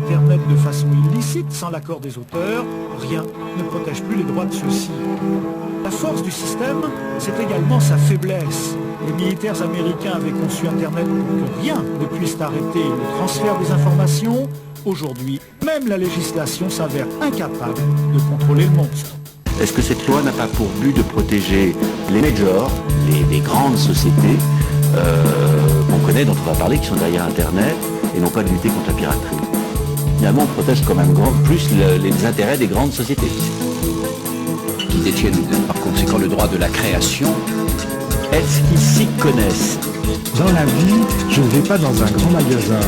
Internet de façon illicite, sans l'accord des auteurs, rien ne protège plus les droits de ceux-ci. La force du système, c'est également sa faiblesse. Les militaires américains avaient conçu Internet pour que rien ne puisse arrêter le transfert des informations. Aujourd'hui, même la législation s'avère incapable de contrôler le monstre. Est-ce que cette loi n'a pas pour but de protéger les majors, les grandes sociétés qu'on connaît, dont on va parler, qui sont derrière Internet, et non pas de lutter contre la piraterie? Finalement, on protège quand même plus les intérêts des grandes sociétés. Qui détiennent par conséquent le droit de la création. Est-ce qu'ils s'y connaissent? Dans la vie, je ne vais pas dans un grand magasin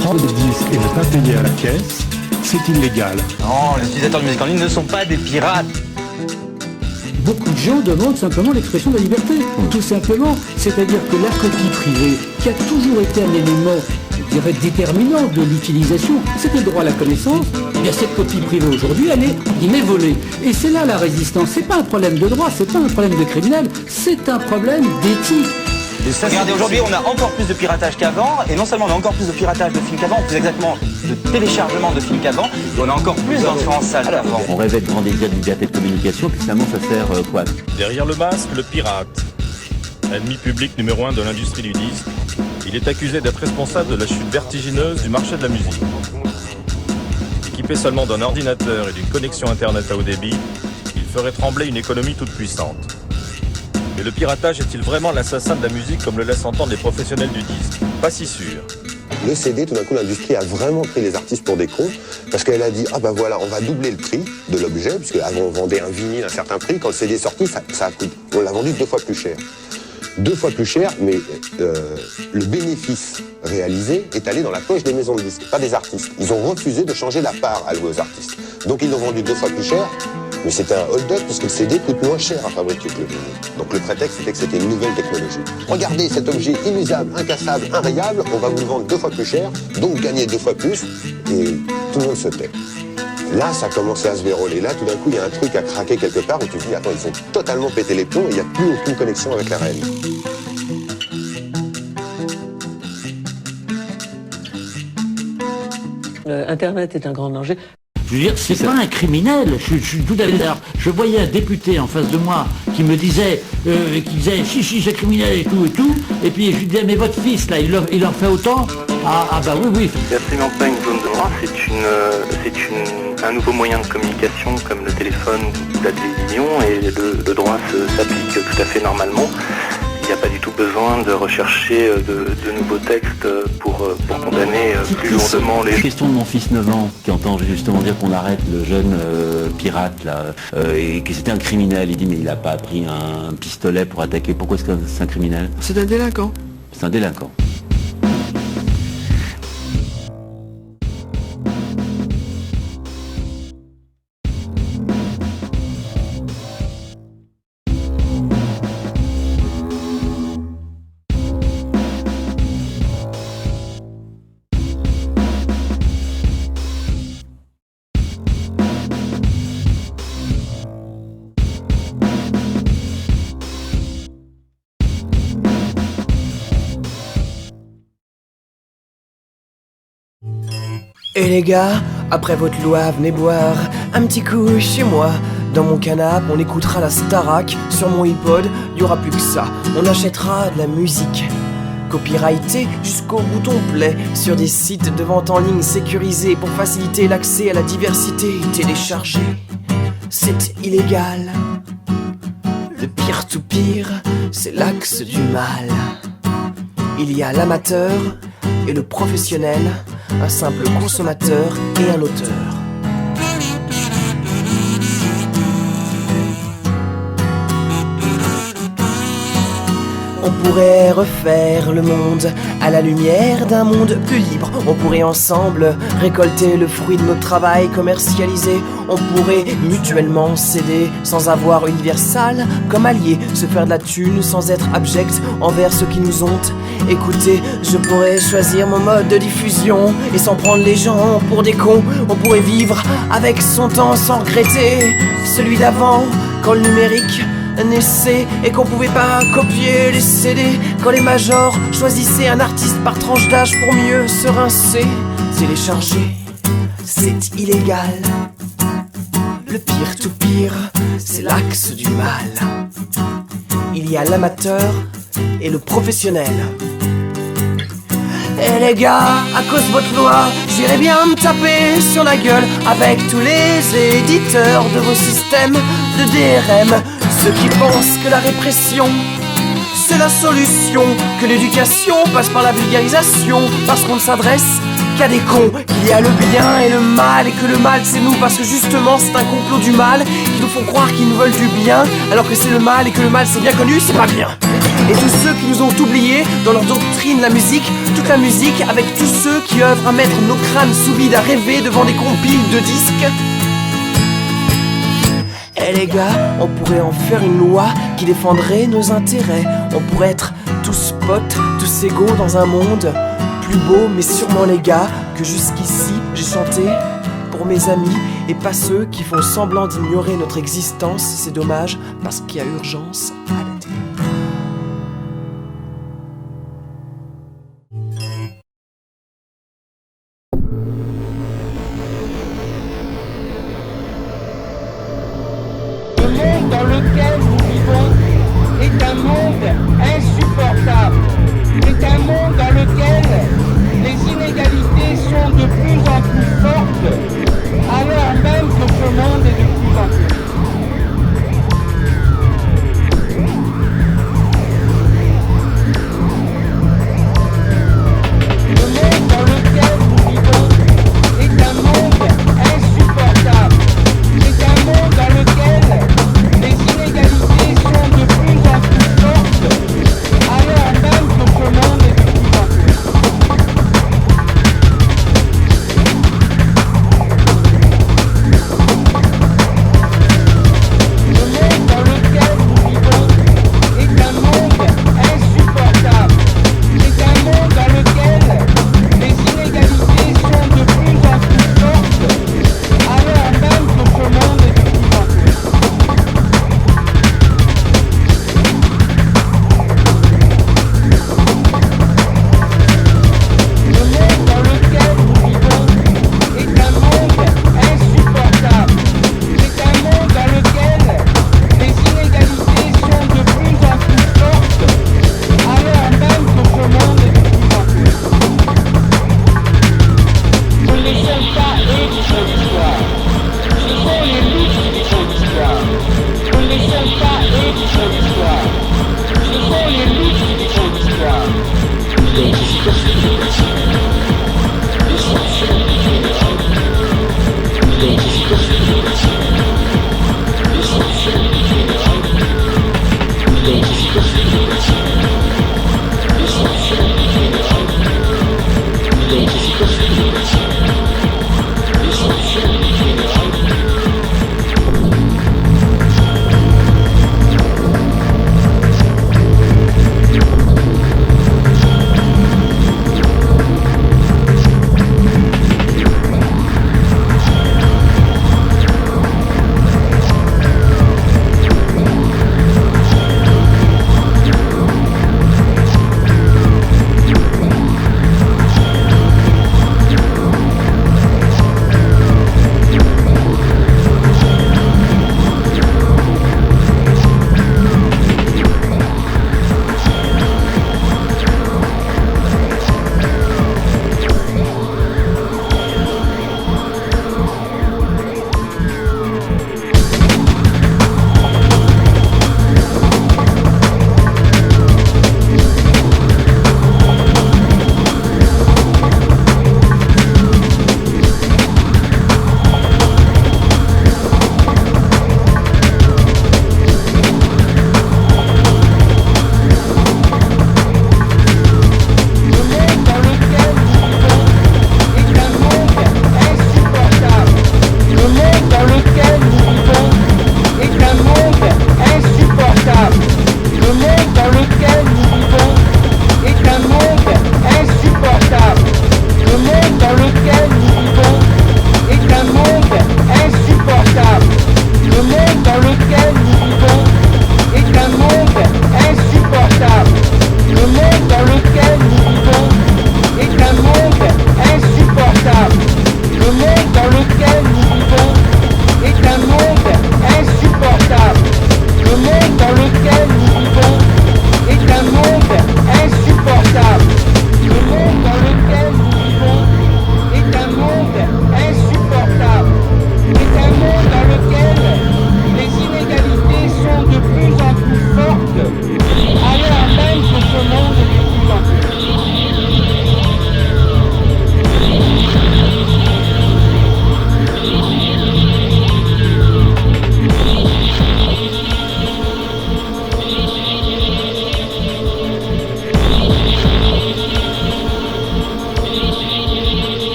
prendre des disques et ne pas payer à la caisse. C'est illégal. Non, les utilisateurs de musique en ligne ne sont pas des pirates. Beaucoup de gens demandent simplement l'expression de la liberté, tout simplement. C'est-à-dire que la copie privée, qui a toujours été un élément, je dirais, déterminant de l'utilisation, c'était le droit à la connaissance, eh bien cette copie privée aujourd'hui, elle est volée. Et c'est là la résistance. C'est pas un problème de droit, c'est pas un problème de criminel, c'est un problème d'éthique. Regardez, aujourd'hui, on a encore plus de piratage qu'avant, et non seulement on a encore plus de piratage de films qu'avant, plus exactement de téléchargement de films qu'avant, et on a encore plus d'entrées en salle qu'avant. On rêvait de grand désir de liberté de communication, puis finalement ça sert quoi? Derrière le masque, le pirate. Ennemi public numéro 1 de l'industrie du disque, il est accusé d'être responsable de la chute vertigineuse du marché de la musique. Équipé seulement d'un ordinateur et d'une connexion Internet à haut débit, il ferait trembler une économie toute puissante. Mais le piratage est-il vraiment l'assassin de la musique comme le laissent entendre les professionnels du disque? Pas si sûr. Le CD, tout d'un coup, l'industrie a vraiment pris les artistes pour des cons, parce qu'elle a dit, ah ben voilà, on va doubler le prix de l'objet, puisque avant on vendait un vinyle à un certain prix, quand le CD est sorti, on l'a vendu 2 fois plus cher. 2 fois plus cher, mais le bénéfice réalisé est allé dans la poche des maisons de disques, pas des artistes. Ils ont refusé de changer la part allouée aux artistes. Donc ils l'ont vendu 2 fois plus cher, mais c'était un hold-up puisque le CD coûte moins cher à fabriquer que le vinyle. Donc le prétexte c'était que c'était une nouvelle technologie. Regardez cet objet inusable, incassable, invariable, on va vous le vendre 2 fois plus cher, donc gagner 2 fois plus, et tout le monde se tait. Là, ça a commencé à se verrouiller. Là, tout d'un coup, il y a un truc à craquer quelque part où tu te dis, attends, ils ont totalement pété les plombs et il n'y a plus aucune connexion avec la réalité. Internet est un grand danger. Je veux dire, c'est pas un criminel. Je suis tout à fait. Je voyais un député en face de moi qui me disait, si, c'est criminel et tout. Et puis je lui disais, mais votre fils là, il en fait autant? Ah bah oui. C'est absolument pas une zone de droit. C'est un nouveau moyen de communication comme le téléphone ou la télévision, et le droit s'applique tout à fait normalement. Il n'y a pas du tout besoin de rechercher de nouveaux textes pour condamner plus lourdement les... Question de mon fils 9 ans qui entend justement dire qu'on arrête le jeune pirate là, et que c'était un criminel. Il dit mais il n'a pas pris un pistolet pour attaquer. Pourquoi est-ce que c'est un criminel? C'est un délinquant. C'est un délinquant. Et les gars, après votre loi, venez boire un petit coup chez moi. Dans mon canapé, on écoutera la Starac. Sur mon iPod, y aura plus que ça. On achètera de la musique copyrightée jusqu'au bouton play sur des sites de vente en ligne sécurisés pour faciliter l'accès à la diversité. Télécharger, c'est illégal. Le peer-to-peer, c'est l'axe du mal. Il y a l'amateur et le professionnel, un simple consommateur et un auteur. On pourrait refaire le monde à la lumière d'un monde plus libre. On pourrait ensemble récolter le fruit de notre travail commercialisé. On pourrait mutuellement s'aider sans avoir Universal comme allié. Se faire de la thune sans être abject envers ceux qui nous ont écoutés. Je pourrais choisir mon mode de diffusion et sans prendre les gens pour des cons. On pourrait vivre avec son temps sans regretter celui d'avant, quand le numérique naissait et qu'on pouvait pas copier les CD, quand les majors choisissaient un artiste par tranche d'âge pour mieux se rincer. Télécharger, c'est illégal. Le peer-to-peer, c'est l'axe du mal. Il y a l'amateur et le professionnel. Eh les gars, à cause de votre loi, j'irais bien me taper sur la gueule avec tous les éditeurs de vos systèmes de DRM. Ceux qui pensent que la répression, c'est la solution, que l'éducation passe par la vulgarisation, parce qu'on ne s'adresse qu'à des cons, qu'il y a le bien et le mal, et que le mal c'est nous, parce que justement c'est un complot du mal, qui nous font croire qu'ils nous veulent du bien, alors que c'est le mal, et que le mal c'est bien connu, c'est pas bien. Et tous ceux qui nous ont oubliés dans leur doctrine la musique, toute la musique, avec tous ceux qui œuvrent à mettre nos crânes sous vide, à rêver devant des compiles de disques. Eh les gars, on pourrait en faire une loi qui défendrait nos intérêts. On pourrait être tous potes, tous égaux dans un monde plus beau, mais sûrement les gars, que jusqu'ici j'ai chanté pour mes amis et pas ceux qui font semblant d'ignorer notre existence. C'est dommage parce qu'il y a urgence à la télé. Dans lequel nous vivons est un monde insupportable. C'est un monde dans lequel les inégalités sont de plus en plus fortes, alors même que ce monde est de plus en plus. Le monde dans lequel nous vivons est un monde insupportable. C'est un monde dans lequel les inégalités sont de plus en plus fortes, alors même que ce monde est de plus en plus. Le monde dans lequel nous vivons est un monde insupportable. C'est un monde dans lequel les inégalités sont de plus en plus fortes, alors même que ce monde est de plus en plus. Le monde dans lequel nous vivons est un monde insupportable. C'est un monde dans lequel les inégalités sont de plus en plus fortes, alors même que ce monde est de plus en plus. Ce ne sont pas eux qui font l'histoire. Ce sont les loups qui font l'histoire. Ce ne sont pas eux qui font l'histoire. Ce sont les loups qui font l'histoire.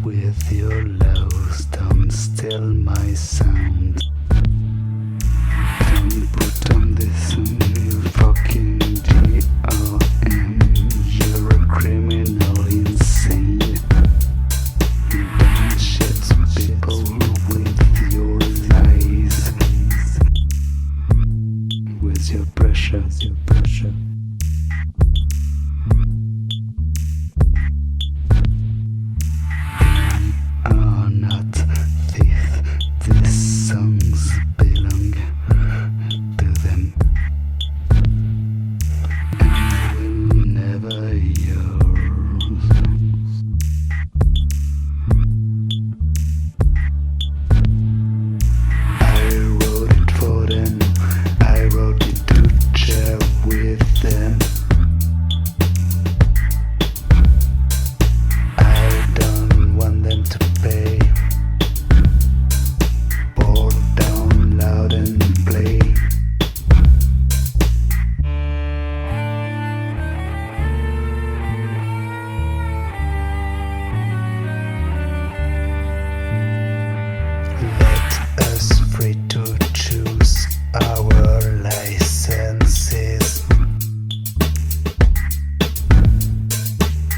with your lows, don't steal my sound. Don't put on this new fucking GRM. You're a criminal, insane. You don't shit people with your lies. With your pressure, are not thief. These songs belong to them, and will never yours. I wrote it for them. I wrote it to share with them. I don't want them to pay. Pour down loud and play. Let us free to choose our licenses.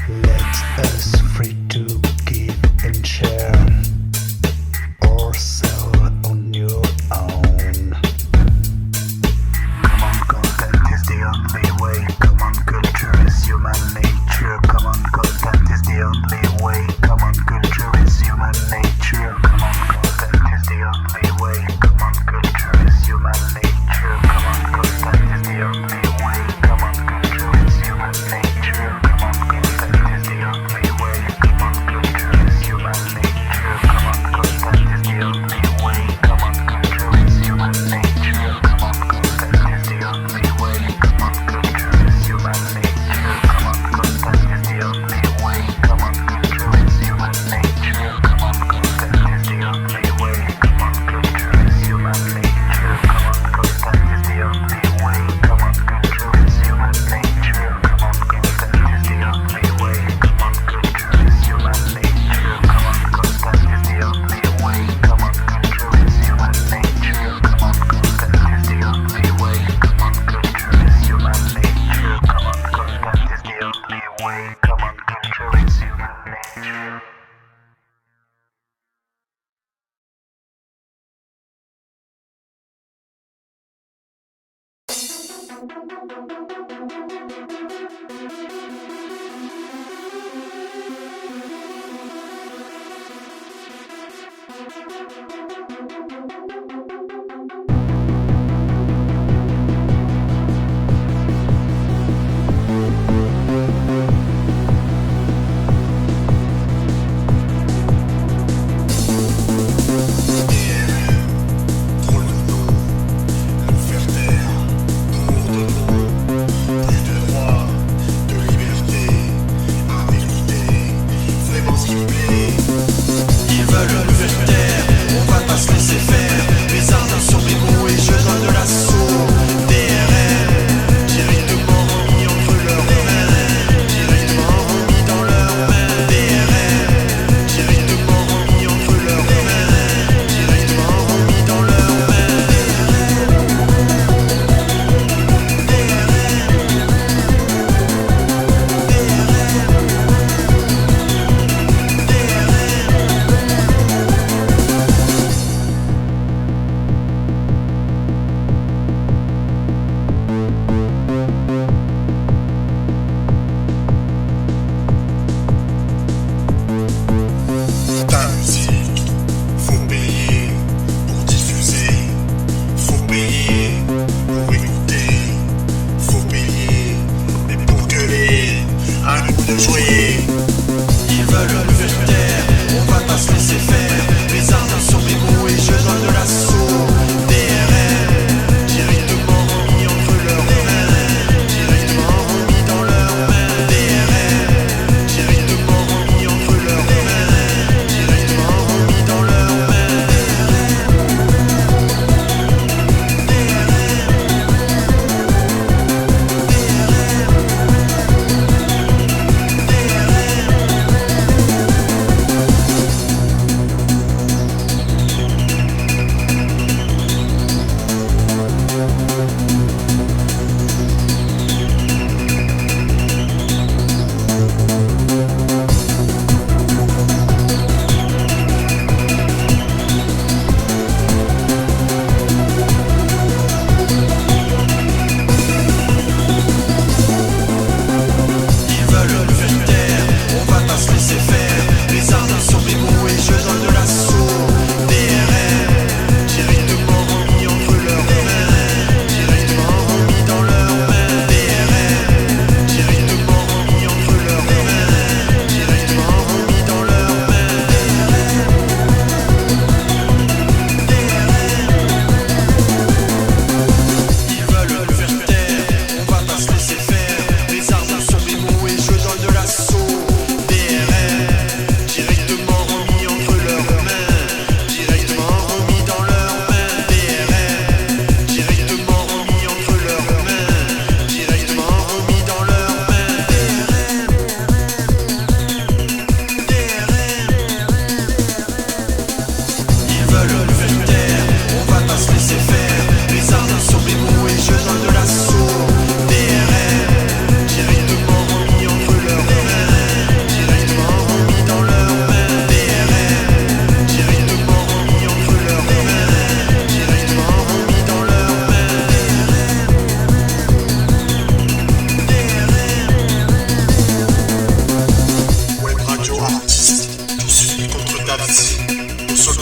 Let us free to give and share or sell on your own. Come on, content is the only way. Come on, culture is human nature. Come on, content is the only way. Come on, culture is human nature. Come on, content is the only way. Come on, culture is human nature. Come on, content is the only way. Come on, culture is human nature. Come on, content is the only way. Come on, culture is human nature. Come on, content is the only way. Come on, culture is human nature. Come on, content is the only way. Come on, culture is human nature. Come on, content is the only way. Come on, culture is human nature. Come on, content is the only way. Come on, culture is human nature. Come on, content is the only way. Come on, culture is human nature. Come on, content is the only way. Come on, culture is human nature. Come on, content is the only way. Come on, culture is human nature. Come on, content is the only way. Come on, culture is human nature. Come on, content is the only way. Come on, culture is human nature. Ils veulent nous faire taire, on va pas se laisser faire.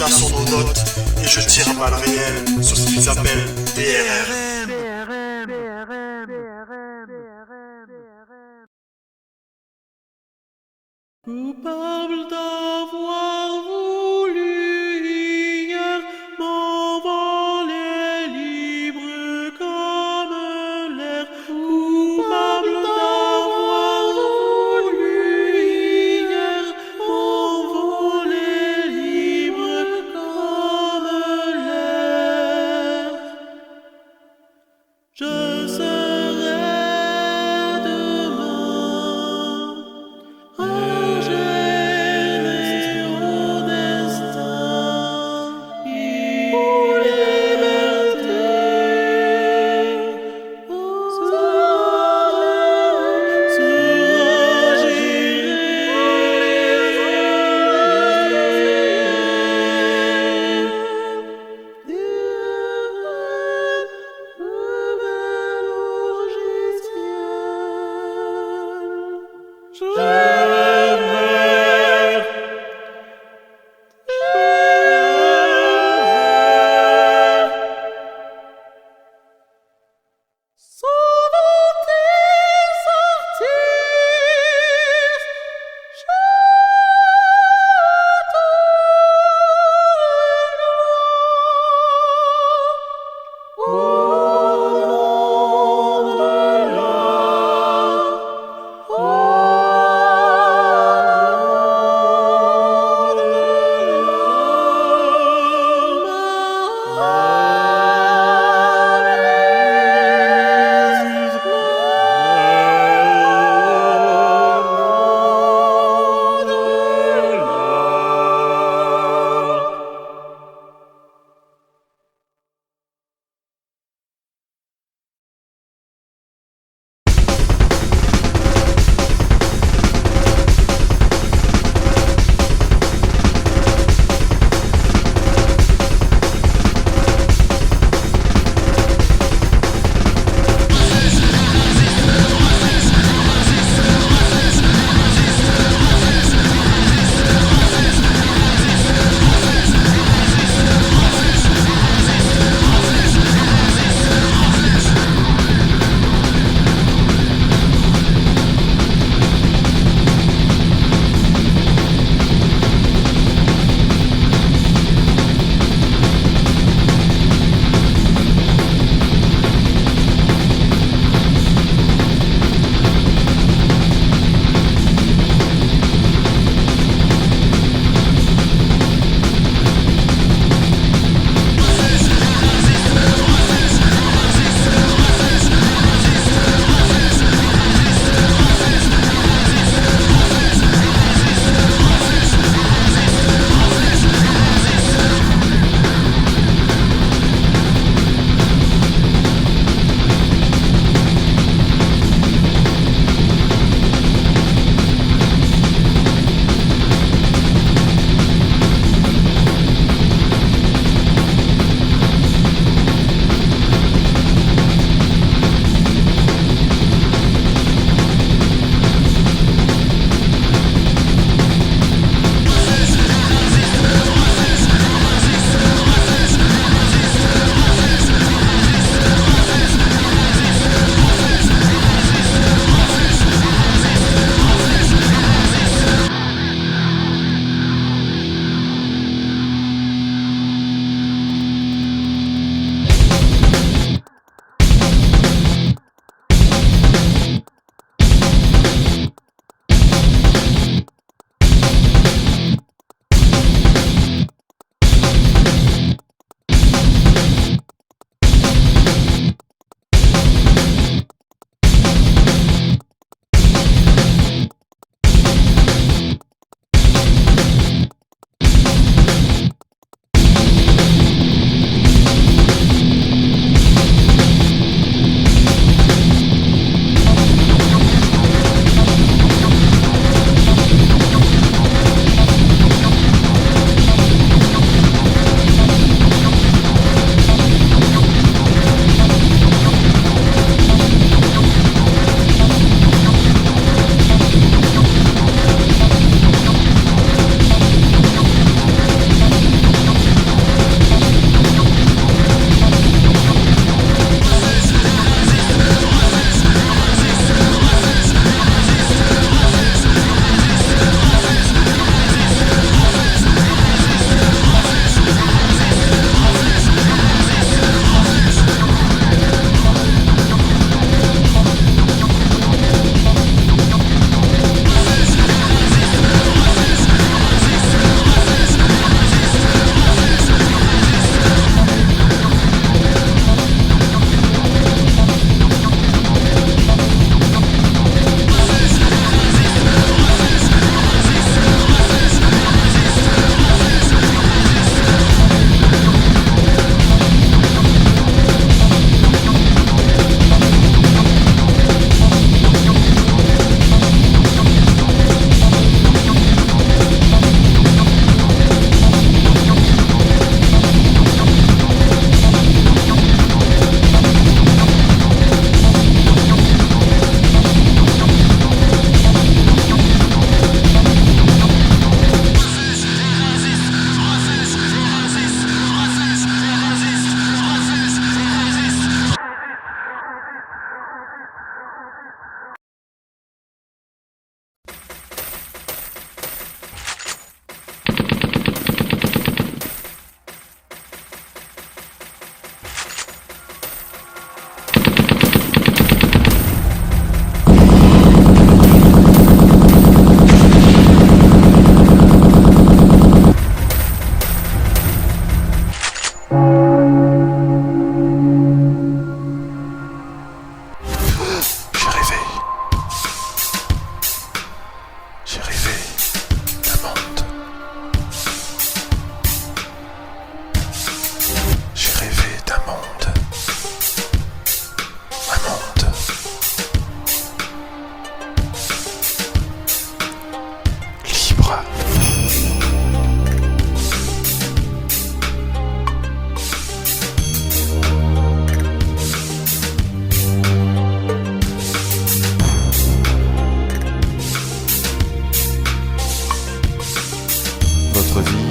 retard sur nos notes et je tire à balles réelles sur ce qu'ils appellent BRM. Coupable d'avoir voulu hier m'envoler libre comme l'air. Coupable d'avoir voulu hier m'envoler libre comme l'air. Je serai demain un général.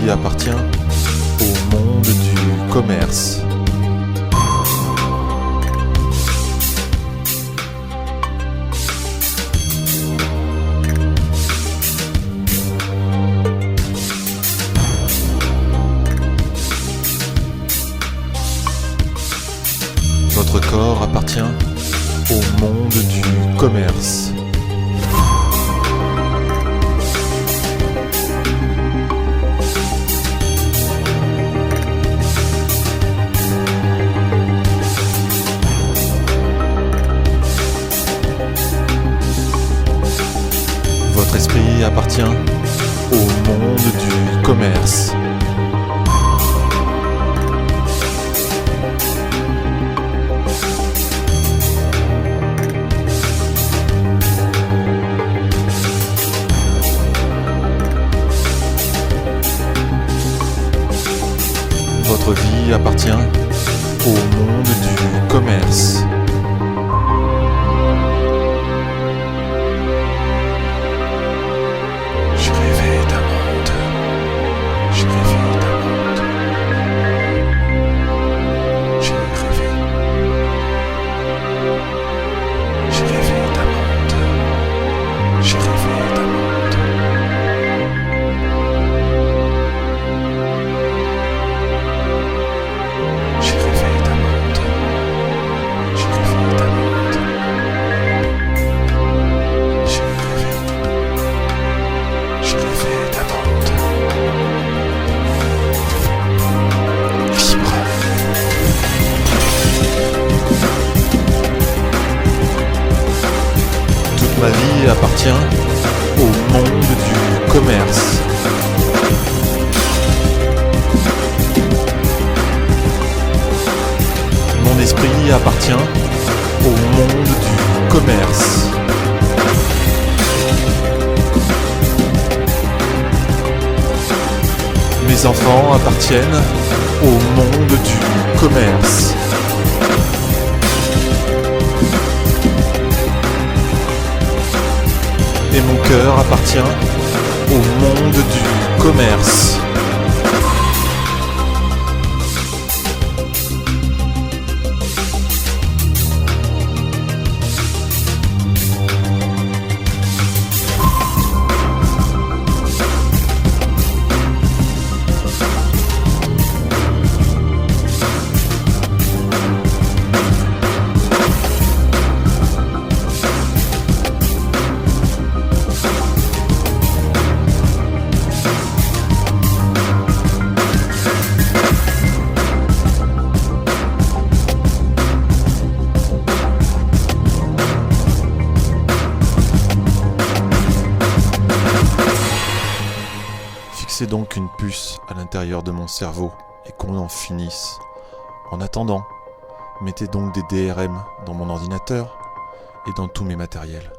vie appartient au monde du commerce. Votre corps appartient au monde du commerce. Votre esprit appartient au monde du commerce. Votre vie appartient au monde du commerce. J'ai rêvé d'un monde. J'ai rêvé d'un monde. J'ai rêvé. J'ai rêvé d'un monde. J'ai rêvé d'un monde. J'ai rêvé d'un monde. J'ai rêvé d'un monde. J'ai rêvé. J'ai rêvé d'un monde. Libre. Toute ma vie appartient au monde du commerce. Mon esprit appartient au monde du commerce. Mes enfants appartiennent au monde du commerce. Et mon cœur appartient au monde du commerce. Fixez donc une puce à l'intérieur de mon cerveau et qu'on en finisse. En attendant, mettez donc des DRM dans mon ordinateur et dans tous mes matériels.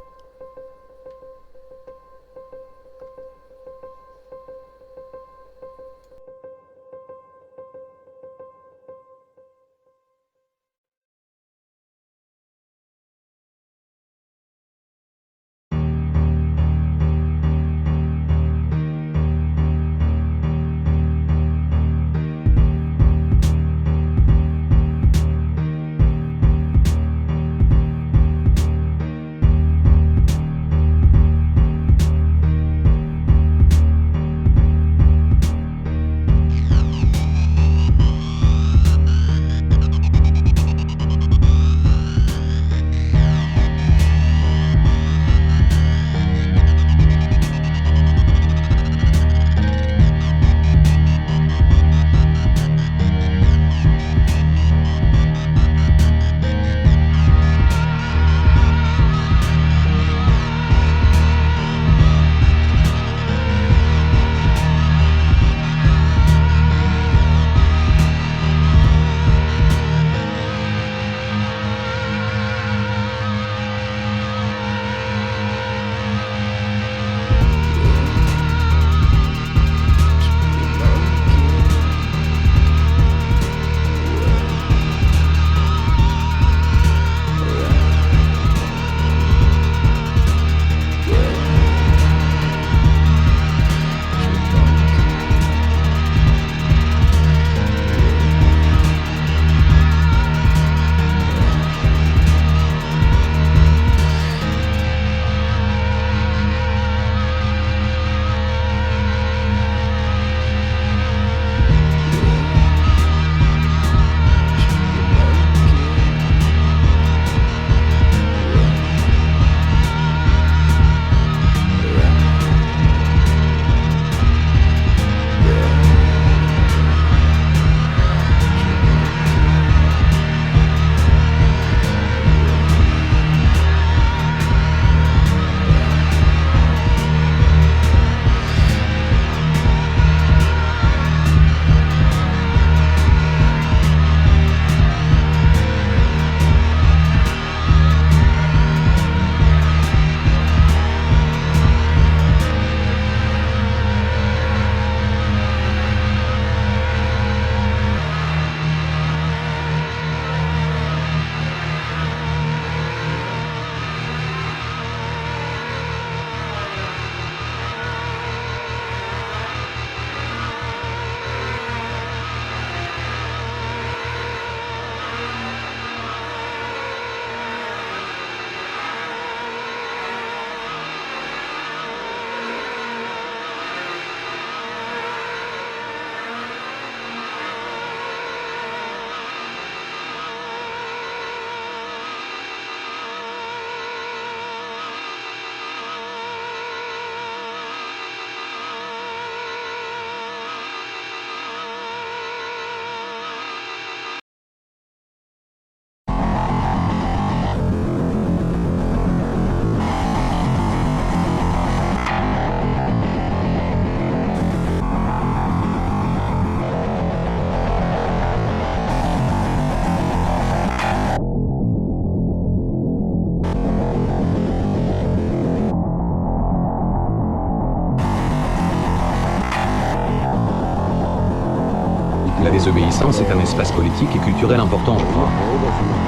La désobéissance est un espace politique et culturel important, je crois.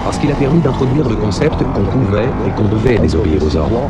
Parce qu'il a permis d'introduire le concept qu'on pouvait et qu'on devait désobéir aux ordres.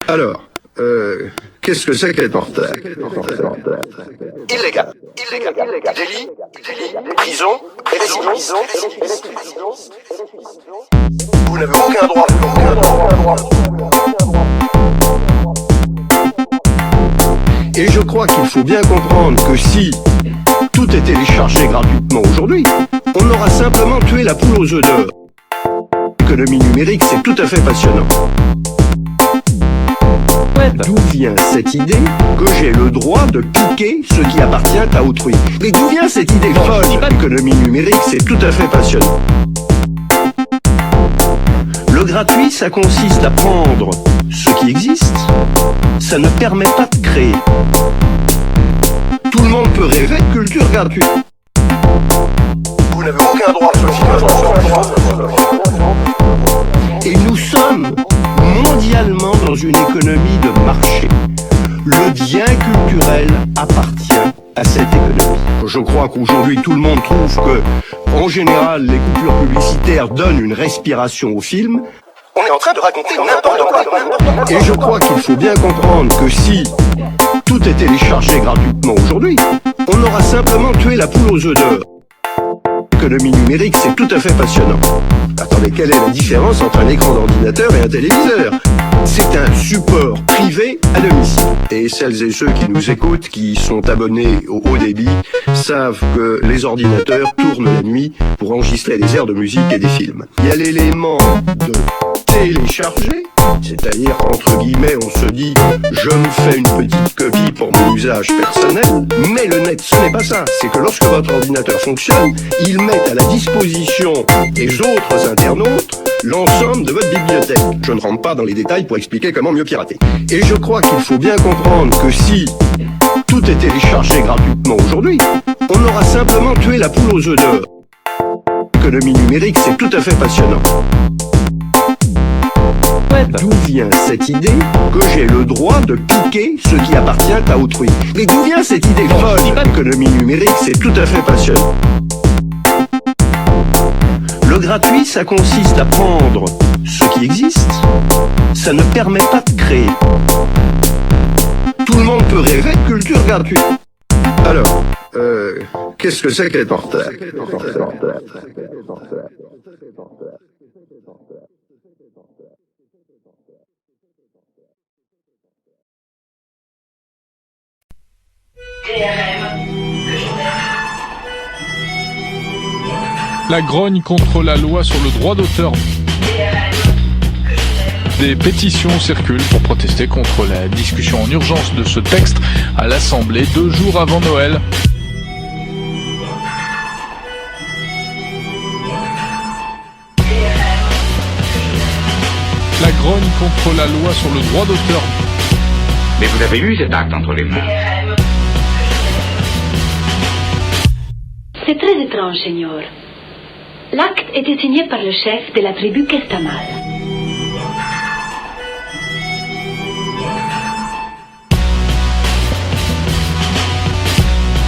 Alors, qu'est-ce que c'est que les portails? Illégal. Délit, prison, vous n'avez aucun droit. Et je crois qu'il faut bien comprendre que si tout est téléchargé gratuitement aujourd'hui, on aura simplement tué la poule aux œufs d'or. L'économie numérique, c'est tout à fait passionnant. D'où vient cette idée que j'ai le droit de piquer ce qui appartient à autrui? Mais d'où vient cette idée folle? L'économie numérique, c'est tout à fait passionnant. Le gratuit, ça consiste à prendre ce qui existe. Ça ne permet pas de créer. Tout le monde peut rêver de culture gratuite. Vous n'avez aucun droit, et nous sommes mondialement dans une économie de marché. Le bien culturel appartient à cette économie. Je crois qu'aujourd'hui tout le monde trouve que, en général, les coupures publicitaires donnent une respiration au film. On est en train de raconter n'importe quoi. Et je crois qu'il faut bien comprendre que si tout est téléchargé gratuitement aujourd'hui, on aura simplement tué la poule aux œufs d'or. L'économie numérique, c'est tout à fait passionnant. Attendez, quelle est la différence entre un écran d'ordinateur et un téléviseur? C'est un support privé à domicile. Et celles et ceux qui nous écoutent, qui sont abonnés au haut débit, savent que les ordinateurs tournent la nuit pour enregistrer des airs de musique et des films. Il y a l'élément de télécharger, c'est-à-dire, entre guillemets, on se dit, je me fais une petite copie pour mon usage personnel, mais le net, ce n'est pas ça. C'est que lorsque votre ordinateur fonctionne, il met à la disposition des autres internautes l'ensemble de votre bibliothèque. Je ne rentre pas dans les détails pour expliquer comment mieux pirater. Et je crois qu'il faut bien comprendre que si tout est téléchargé gratuitement aujourd'hui, on aura simplement tué la poule aux œufs d'or. L'économie numérique, c'est tout à fait passionnant. D'où vient cette idée que j'ai le droit de piquer ce qui appartient à autrui? Et d'où vient cette idée folle? L'économie numérique, c'est tout à fait passionnant. Le gratuit, ça consiste à prendre ce qui existe. Ça ne permet pas de créer. Tout le monde peut rêver de culture gratuite. Alors, qu'est-ce que c'est que les portails? La grogne contre la loi sur le droit d'auteur. Des pétitions circulent pour protester contre la discussion en urgence de ce texte à l'Assemblée 2 jours avant Noël. La grogne contre la loi sur le droit d'auteur. Mais vous avez eu cet acte entre les mains. C'est très étrange, Seigneur. L'acte était signé par le chef de la tribu Kestamal.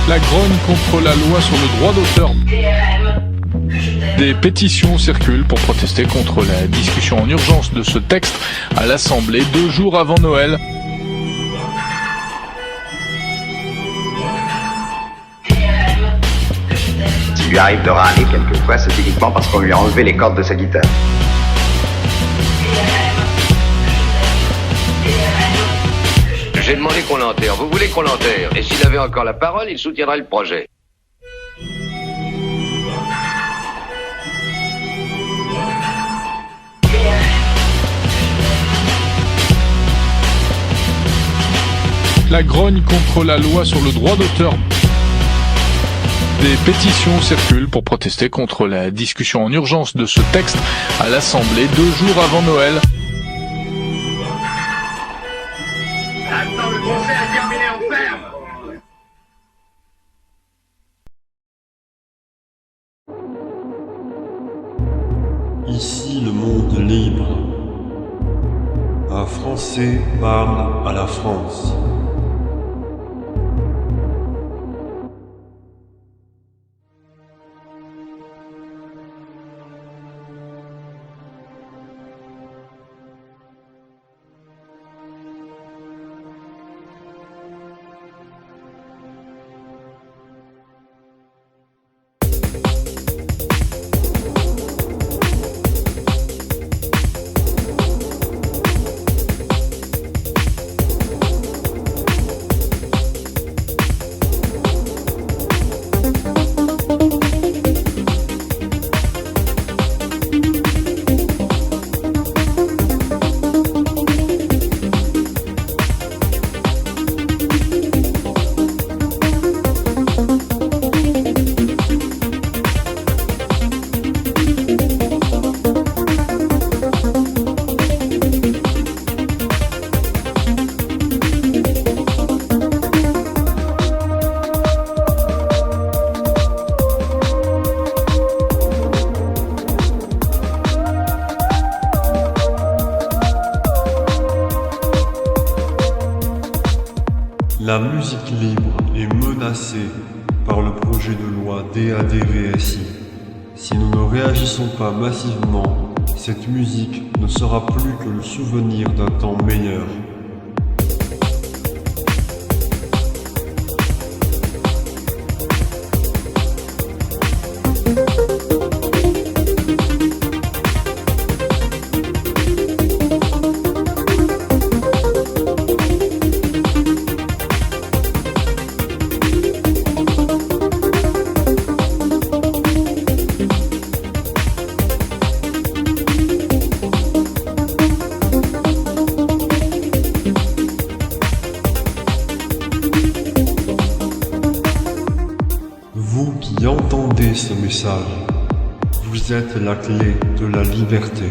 La grogne contre la loi sur le droit d'auteur. Des pétitions circulent pour protester contre la discussion en urgence de ce texte à l'Assemblée 2 jours avant Noël. S'il lui arrive de râler quelquefois, c'est uniquement parce qu'on lui a enlevé les cordes de sa guitare. J'ai demandé qu'on l'enterre. Vous voulez qu'on l'enterre? Et s'il avait encore la parole, il soutiendrait le projet. La grogne contre la loi sur le droit d'auteur. Des pétitions circulent pour protester contre la discussion en urgence de ce texte à l'Assemblée 2 jours avant Noël. Attends, le concert est terminé, on ferme. Ici le monde libre. Un Français parle à la France. La musique libre est menacée par le projet de loi DADVSI. Si nous ne réagissons pas massivement, cette musique ne sera plus que le souvenir d'un temps meilleur. Vous qui entendez ce message, vous êtes la clé de la liberté.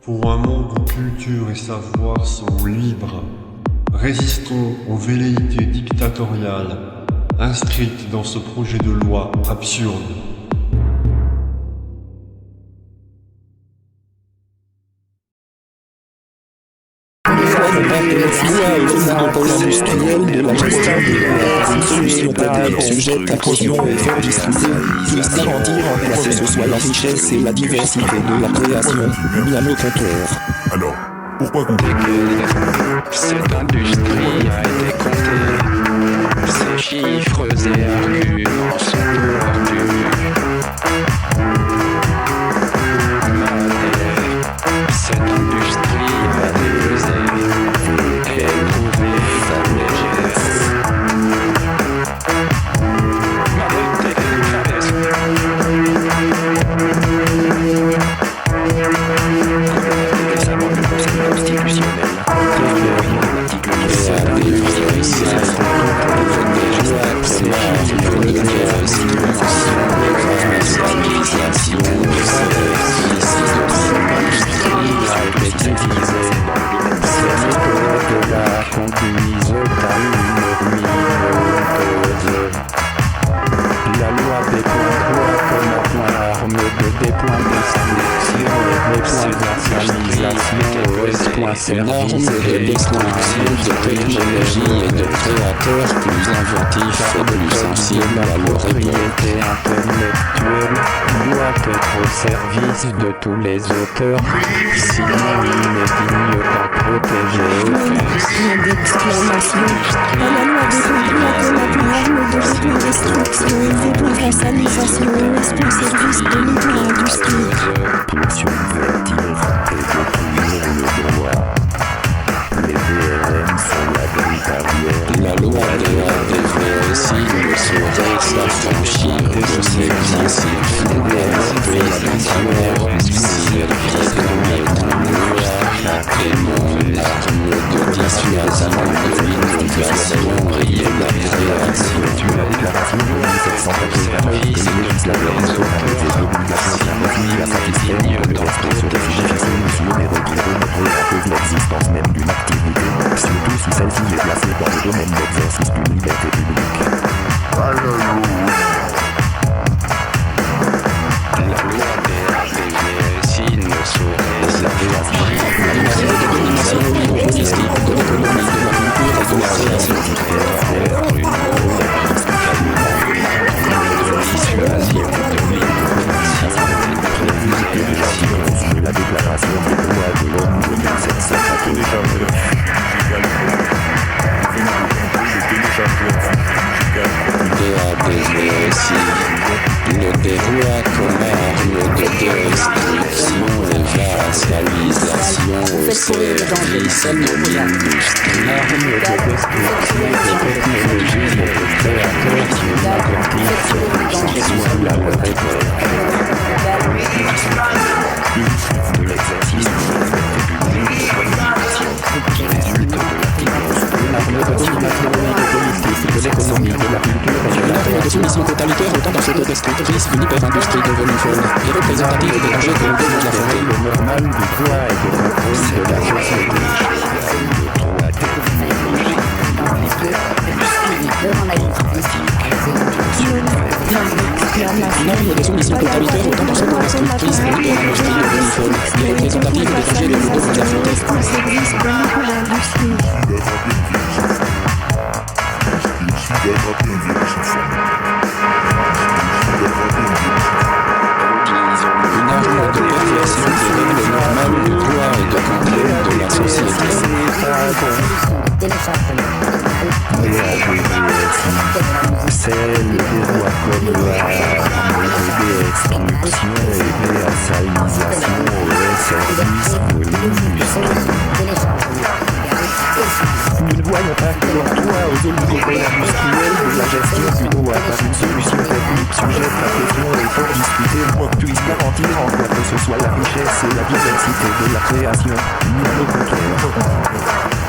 Pour un monde où culture et savoir sont libres, résistons aux velléités dictatoriales inscrites dans ce projet de loi absurde. Industriel de la gestion des solutions pétrolières sujettes à caution et fort distribuées, puisse garantir en quoi que ce soit la richesse et la diversité de la création bien au comptoir. Alors, pourquoi compter? Cette industrie a été comptée, ces chiffres et arguments sont perdus. Cette industrie va déposer et trouver sa légesse. Des amendements constitutionnels. La loi des points comme un point arme de des points de sélection, des points d'artificialisation, des points services et des destruction de technologie et de créateurs plus inventifs et plus sensibles à leur propriété intellectuelle doit être au service de tous les auteurs, sinon il n'est digne pas protégé. D'exclamation. À la loi des points comme un arme de destruction, des points vassalisation, au service de l'hyper-industrie. Pulsion vertive et d'opprimer le droit. Les DRM sont la grille barrière. La loi de la DVSI ne saurait s'affranchir de ses principes. Développer la nature, si elle vient dans le noir, et mon arme de dissuasion de l'innovation et de la création. La déclaration de 1789 de législateur national des obligations à satisfaire de l'expression des difficiles mesures et requiert montrer en cause l'existence même d'une activité, surtout si celle-ci est placée dans le domaine d'exercice d'une liberté publique. La loi des DVSI ne saurait s'affranchir de domination linguistique de l'économie, de la culture et de la création. La déclaration des droits de l'homme de 1789. DADVSI des lois comme arme de destruction et vassalisation au service de l'industrie. Arme de destruction des technologies et des créateurs qui n'accomplissent soit la récolte. De l'exercice qui résulte de l'activité l'arme de domination politique, de l'économie, de la culture et de la création. De soumission totalitaire autant dans cette destructrice d'une hyper-industrie devenue folle et représentative des dangers que nous devons de la forêt. Le normal du poids et du contrôle de la société. Norme de soumission totalitaire autant dans cette destructrice d'une hyper-industrie devenue folle et représentative des dangers que nous devons de la forêt. Une arme de perversion qui donne le normal du droit et de contrôle de la société. Celle des rois comme l'arme de destruction et de vassalisation au service de l'industrie. Nous ne voyons pas que l'emploi aux oligopoles industriels de la gestion du droit par une solution technique sujette à pression et fort discutée puisse garantir en quoi que ce soit la richesse et la diversité de la création. Nous le contraire.